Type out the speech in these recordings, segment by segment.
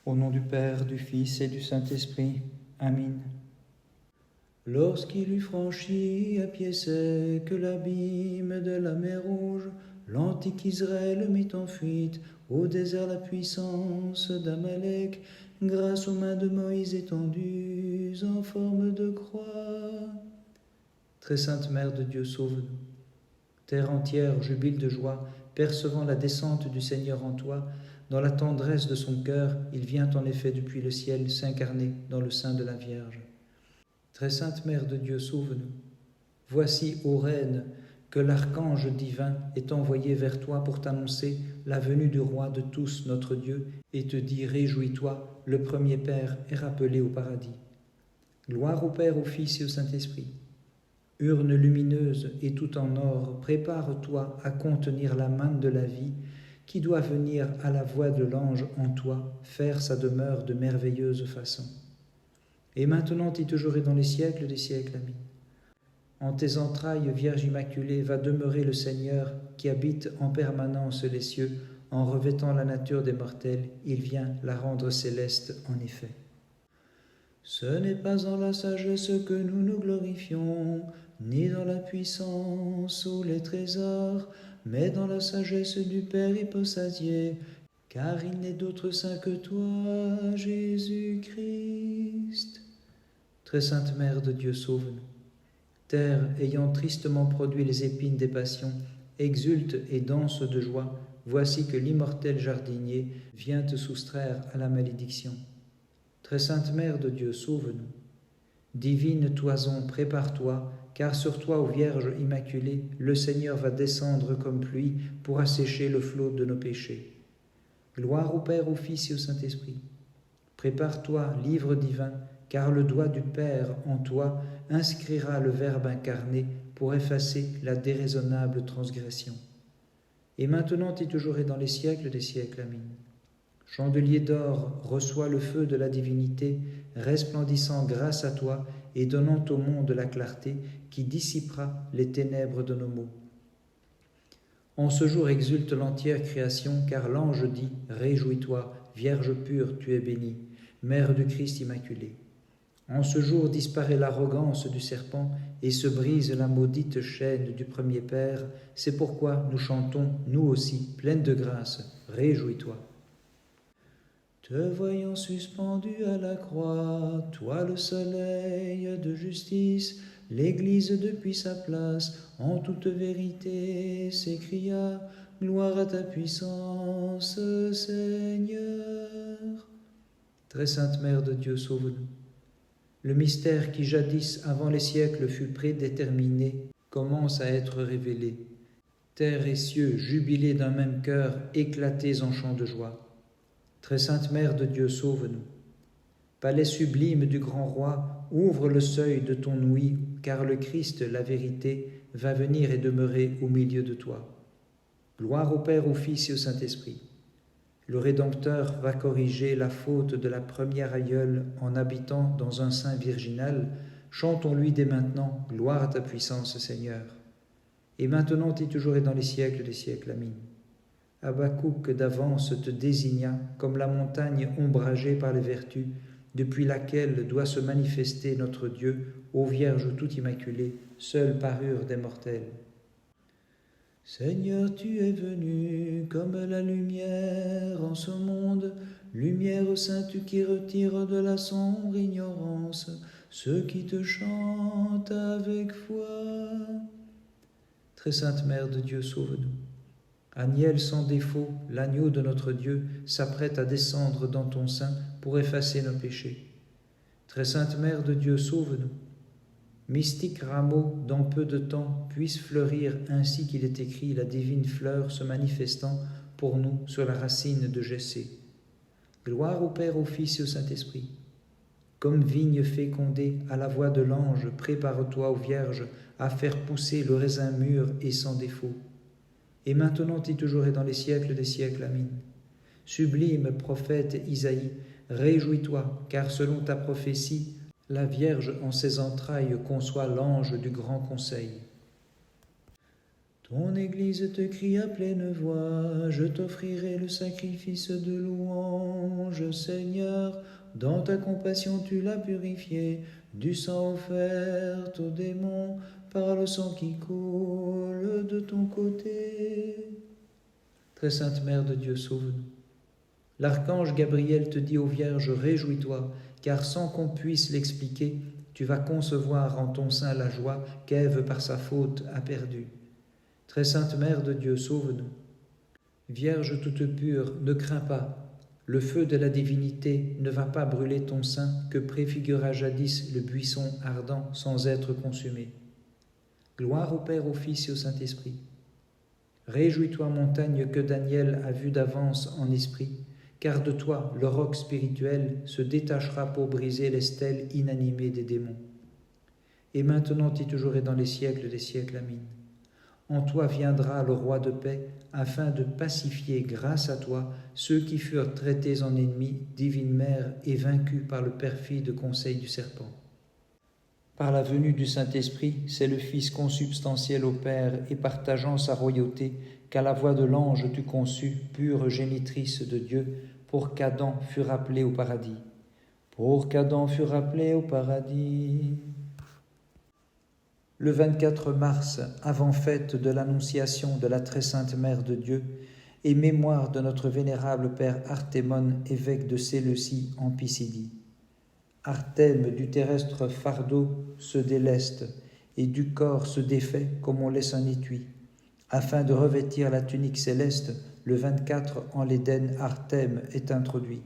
Au nom du Père, du Fils et du Saint-Esprit. Amen. Lorsqu'il eut franchi à pied sec l'abîme de la mer Rouge, l'antique Israël mit en fuite au désert la puissance d'Amalek, grâce aux mains de Moïse étendues en forme de croix. Très sainte Mère de Dieu, sauve-nous. Terre entière jubile de joie, percevant la descente du Seigneur en toi. Dans la tendresse de son cœur, il vient en effet depuis le ciel s'incarner dans le sein de la Vierge. Très sainte Mère de Dieu, sauve-nous. Voici, ô Reine, que l'archange divin est envoyé vers toi pour t'annoncer la venue du roi de tous, notre Dieu, et te dit, réjouis-toi, le premier Père est rappelé au paradis. Gloire au Père, au Fils et au Saint-Esprit. Urne lumineuse et tout en or, prépare-toi à contenir la manne de la vie, qui doit venir à la voix de l'ange en toi, faire sa demeure de merveilleuse façon. Et maintenant et toujours et dans les siècles des siècles, amis. En tes entrailles, Vierge Immaculée, va demeurer le Seigneur qui habite en permanence les cieux, en revêtant la nature des mortels, il vient la rendre céleste en effet. Ce n'est pas en la sagesse que nous nous glorifions, ni dans la puissance ou les trésors, mais dans la sagesse du Père hypostasié, car il n'est d'autre saint que toi, Jésus-Christ. Très sainte Mère de Dieu, sauve-nous. Terre ayant tristement produit les épines des passions, exulte et danse de joie, voici que l'immortel jardinier vient te soustraire à la malédiction. Très sainte Mère de Dieu, sauve-nous. Divine toison, prépare-toi, car sur toi, ô Vierge Immaculée, le Seigneur va descendre comme pluie pour assécher le flot de nos péchés. Gloire au Père, au Fils et au Saint-Esprit. Prépare-toi, livre divin, car le doigt du Père en toi inscrira le Verbe incarné pour effacer la déraisonnable transgression. Et maintenant et toujours et dans les siècles des siècles, amen. Chandelier d'or, reçois le feu de la divinité, resplendissant grâce à toi et donnant au monde la clarté qui dissipera les ténèbres de nos maux. En ce jour exulte l'entière création, car l'ange dit « Réjouis-toi, Vierge pure, tu es bénie, Mère du Christ immaculé ». En ce jour disparaît l'arrogance du serpent et se brise la maudite chaîne du premier Père. C'est pourquoi nous chantons, nous aussi, pleines de grâce, « Réjouis-toi ». Te voyant suspendu à la croix, toi le soleil de justice, l'Église depuis sa place, en toute vérité, s'écria, gloire à ta puissance, Seigneur. Très sainte Mère de Dieu, sauve-nous. Le mystère qui jadis, avant les siècles, fut prédéterminé, commence à être révélé. Terre et cieux, jubilés d'un même cœur, éclatés en chants de joie. Très sainte Mère de Dieu, sauve-nous. Palais sublime du grand roi, ouvre le seuil de ton ouïe, car le Christ, la vérité, va venir et demeurer au milieu de toi. Gloire au Père, au Fils et au Saint-Esprit. Le Rédempteur va corriger la faute de la première aïeule en habitant dans un sein virginal. Chantons-lui dès maintenant, gloire à ta puissance, Seigneur. Et maintenant et toujours et dans les siècles des siècles, amen. Habakkuk d'avance te désigna comme la montagne ombragée par les vertus, depuis laquelle doit se manifester notre Dieu, ô Vierge toute immaculée, seule parure des mortels. Seigneur, tu es venu comme la lumière en ce monde, lumière sainte qui retire de la sombre ignorance ceux qui te chantent avec foi. Très sainte Mère de Dieu, sauve-nous. Agnelle sans défaut, l'agneau de notre Dieu, s'apprête à descendre dans ton sein pour effacer nos péchés. Très sainte Mère de Dieu, sauve-nous. Mystique rameau, dans peu de temps, puisse fleurir ainsi qu'il est écrit, la divine fleur se manifestant pour nous sur la racine de Jessé. Gloire au Père, au Fils et au Saint-Esprit. Comme vigne fécondée à la voix de l'ange, prépare-toi, ô Vierge, à faire pousser le raisin mûr et sans défaut. Et maintenant et toujours et dans les siècles des siècles, amen. Sublime prophète Isaïe, réjouis-toi, car selon ta prophétie, la Vierge en ses entrailles conçoit l'ange du grand conseil. Ton Église te crie à pleine voix, je t'offrirai le sacrifice de louange, Seigneur. Dans ta compassion tu l'as purifié, du sang offert aux démons, par le sang qui coule de ton côté. Très sainte Mère de Dieu, sauve-nous. L'archange Gabriel te dit aux vierges, réjouis-toi, car sans qu'on puisse l'expliquer, tu vas concevoir en ton sein la joie qu'Ève par sa faute a perdue. Très sainte Mère de Dieu, sauve-nous. Vierge toute pure, ne crains pas, le feu de la divinité ne va pas brûler ton sein que préfigura jadis le buisson ardent sans être consumé. Gloire au Père, au Fils et au Saint-Esprit. Réjouis-toi, montagne, que Daniel a vue d'avance en esprit, car de toi, le roc spirituel, se détachera pour briser les stèles inanimées des démons. Et maintenant et toujours et dans les siècles des siècles, Amen. En toi viendra le roi de paix, afin de pacifier, grâce à toi, ceux qui furent traités en ennemis, divine Mère, et vaincus par le perfide conseil du serpent. Par la venue du Saint-Esprit, c'est le Fils consubstantiel au Père et partageant sa royauté, qu'à la voix de l'ange tu conçus, pure génitrice de Dieu, pour qu'Adam fût rappelé au paradis. Pour qu'Adam fût rappelé au paradis. Le 24 mars, avant fête de l'Annonciation de la Très Sainte Mère de Dieu, et mémoire de notre vénérable Père Artémone, évêque de Séleucie en Pisidie. Artème du terrestre fardeau se déleste, et du corps se défait comme on laisse un étui, afin de revêtir la tunique céleste. Le 24 en l'Éden, Artème est introduit.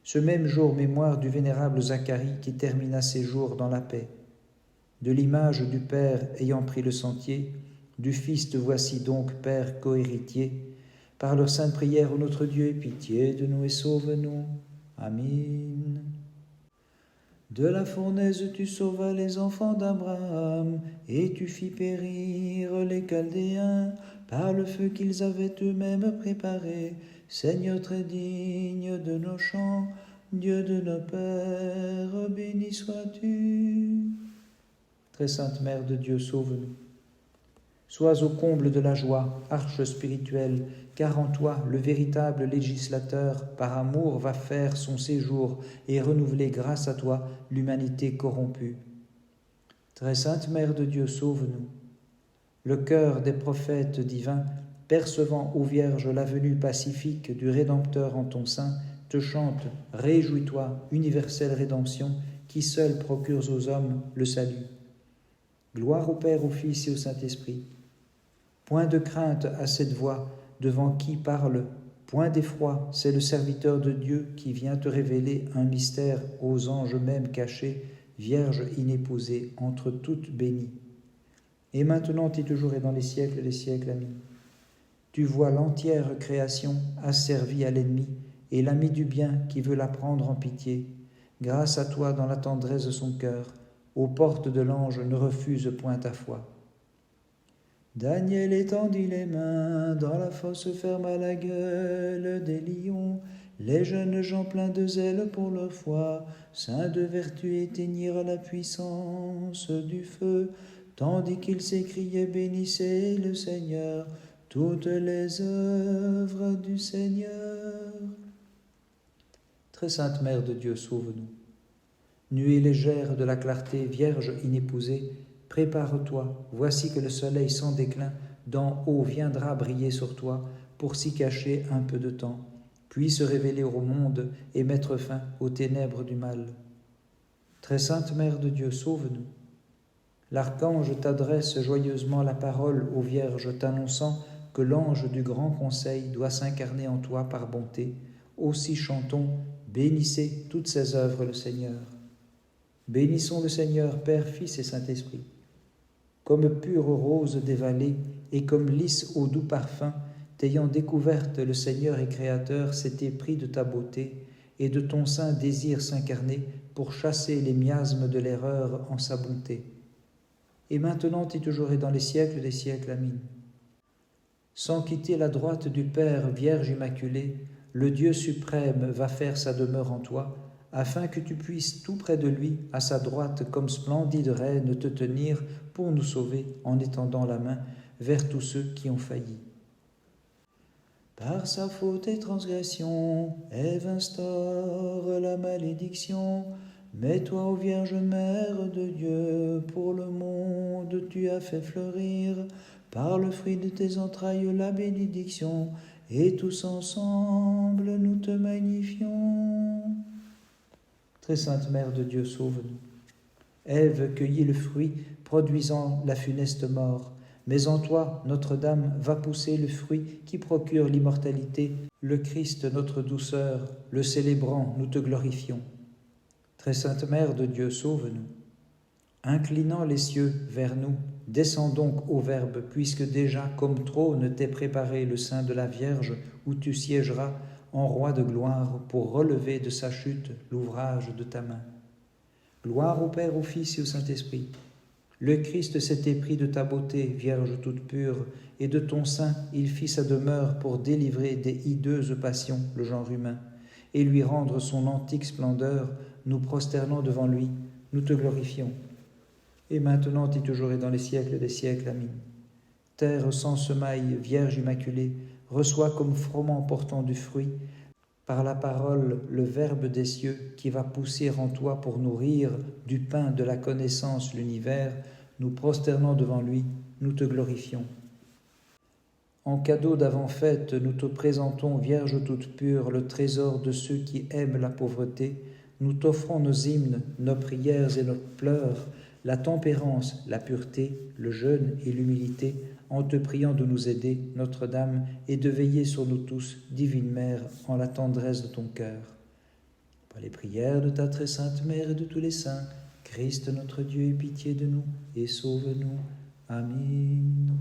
Ce même jour, mémoire du vénérable Zacharie qui termina ses jours dans la paix. De l'image du Père ayant pris le sentier, du Fils te voici donc, Père cohéritier. Par leur sainte prière, ô notre Dieu, aie pitié de nous et sauve-nous. Amen. De la fournaise tu sauvas les enfants d'Abraham, et tu fis périr les Chaldéens par le feu qu'ils avaient eux-mêmes préparé. Seigneur très digne de nos chants, Dieu de nos pères, béni sois-tu. Très sainte Mère de Dieu, sauve-nous. Sois au comble de la joie, arche spirituelle, car en toi, le véritable législateur, par amour, va faire son séjour et renouveler grâce à toi l'humanité corrompue. Très sainte Mère de Dieu, sauve-nous. Le cœur des prophètes divins, percevant, ô Vierge, la venue pacifique du Rédempteur en ton sein, te chante « Réjouis-toi, universelle rédemption, qui seule procures aux hommes le salut. » Gloire au Père, au Fils et au Saint-Esprit. Point de crainte à cette voix devant qui parle, point d'effroi, c'est le serviteur de Dieu qui vient te révéler un mystère aux anges même cachés, Vierge inépousée, entre toutes bénies. Et maintenant et toujours et dans les siècles des siècles, Amen. Tu vois l'entière création asservie à l'ennemi et l'ami du bien qui veut la prendre en pitié. Grâce à toi dans la tendresse de son cœur, aux portes de l'ange ne refuse point ta foi. Daniel étendit les mains, dans la fosse ferma la gueule des lions. Les jeunes gens pleins de zèle pour leur foi, saints de vertu éteignirent la puissance du feu, tandis qu'ils s'écriaient « Bénissez le Seigneur, toutes les œuvres du Seigneur. » Très sainte Mère de Dieu, sauve-nous. Nuée légère de la clarté, Vierge inépousée, prépare-toi, voici que le soleil sans déclin d'en haut viendra briller sur toi pour s'y cacher un peu de temps, puis se révéler au monde et mettre fin aux ténèbres du mal. Très sainte Mère de Dieu, sauve-nous. L'archange t'adresse joyeusement la parole aux vierges, t'annonçant que l'ange du grand conseil doit s'incarner en toi par bonté. Aussi chantons, bénissez toutes ses œuvres le Seigneur. Bénissons le Seigneur, Père, Fils et Saint-Esprit. Comme pure rose des vallées et comme lys au doux parfum, t'ayant découverte, le Seigneur et Créateur s'est épris de ta beauté et de ton saint désir s'incarner pour chasser les miasmes de l'erreur en sa bonté. Et maintenant et toujours et dans les siècles des siècles, Amen. Sans quitter la droite du Père, Vierge Immaculée, le Dieu suprême va faire sa demeure en toi, afin que tu puisses tout près de lui, à sa droite, comme splendide reine, te tenir pour nous sauver en étendant la main, vers tous ceux qui ont failli. Par sa faute et transgression, Ève instaure la malédiction. Mais toi, ô Vierge Mère de Dieu, pour le monde tu as fait fleurir, par le fruit de tes entrailles, la bénédiction, et tous ensemble nous te magnifions. Très sainte Mère de Dieu, sauve-nous. Ève cueillit le fruit, produisant la funeste mort. Mais en toi, Notre-Dame, va pousser le fruit qui procure l'immortalité. Le Christ, notre douceur, le célébrant, nous te glorifions. Très sainte Mère de Dieu, sauve-nous. Inclinant les cieux vers nous, descends donc au Verbe, puisque déjà, comme trône, t'est préparé le sein de la Vierge, où tu siégeras en roi de gloire pour relever de sa chute l'ouvrage de ta main. Gloire au Père, au Fils et au Saint-Esprit. Le Christ s'est épris de ta beauté, Vierge toute pure, et de ton sein il fit sa demeure pour délivrer des hideuses passions le genre humain, et lui rendre son antique splendeur. Nous prosternons devant lui, nous te glorifions. Et maintenant et toujours et dans les siècles des siècles. Amen. Terre sans semaille, Vierge immaculée, reçois comme froment portant du fruit, par la parole, le Verbe des cieux qui va pousser en toi pour nourrir du pain de la connaissance l'univers. Nous prosternons devant lui, nous te glorifions. En cadeau d'avant-fête, nous te présentons, Vierge toute pure, le trésor de ceux qui aiment la pauvreté. Nous t'offrons nos hymnes, nos prières et nos pleurs, la tempérance, la pureté, le jeûne et l'humilité, en te priant de nous aider, Notre-Dame, et de veiller sur nous tous, Divine Mère, en la tendresse de ton cœur. Par les prières de ta très sainte Mère et de tous les saints, Christ notre Dieu, aie pitié de nous et sauve-nous. Amen.